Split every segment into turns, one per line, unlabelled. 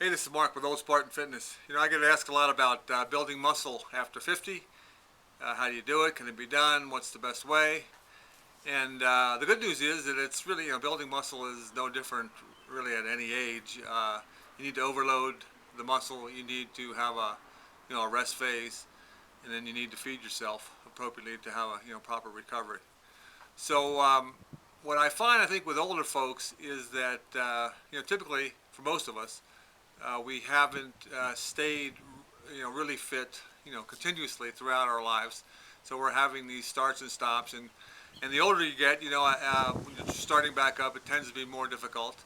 Hey, this is Mark with Old Spartan Fitness. I get asked a lot about building muscle after 50. How do you do it? Can it be done? What's the best way? And the good news is that it's really, building muscle is no different really at any age. You need to overload the muscle. You need to have a rest phase, and then you need to feed yourself appropriately to have a proper recovery. So what I find, I think, with older folks is that, typically for most of us, we haven't stayed, really fit, continuously throughout our lives. So we're having these starts and stops, and the older you get, when you're starting back up, it tends to be more difficult.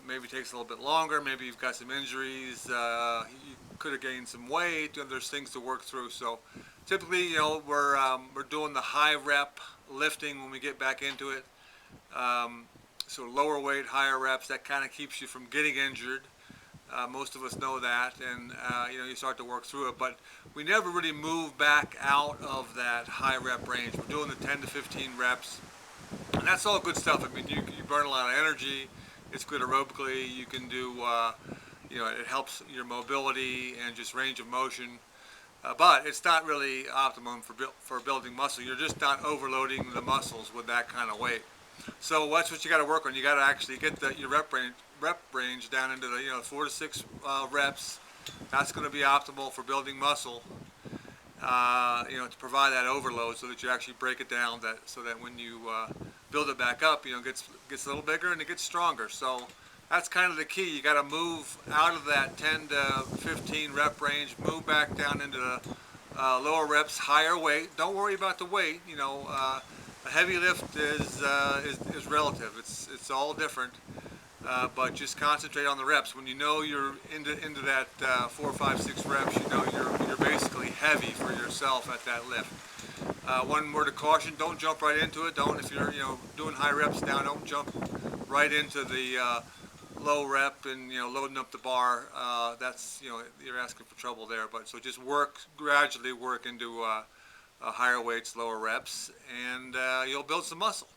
Maybe it takes a little bit longer. Maybe you've got some injuries. You could have gained some weight. And there's things to work through. So typically, we're doing the high rep lifting when we get back into it. So lower weight, higher reps. That kind of keeps you from getting injured. Most of us know that, and you start to work through it. But we never really move back out of that high rep range. We're doing the 10 to 15 reps, and that's all good stuff. I mean, you burn a lot of energy. It's good aerobically. You can do, it helps your mobility and just range of motion. But it's not really optimum for building muscle. You're just not overloading the muscles with that kind of weight. So that's what you got to work on. You got to actually get your rep range down into the 4 to 6 reps. That's going to be optimal for building muscle. To provide that overload so that you actually break it down, so that when you build it back up, it gets a little bigger and it gets stronger. So that's kind of the key. You got to move out of that 10 to 15 rep range, move back down into the lower reps, higher weight. Don't worry about the weight. A heavy lift is relative. It's all different. But just concentrate on the reps. When you know you're into that 4, 5, 6 reps, you're basically heavy for yourself at that lift. One word of caution: don't jump right into it. Don't, if you're doing high reps now, don't jump right into the low rep and loading up the bar. That's you're asking for trouble there. But so just gradually work into higher weights, lower reps, and you'll build some muscle.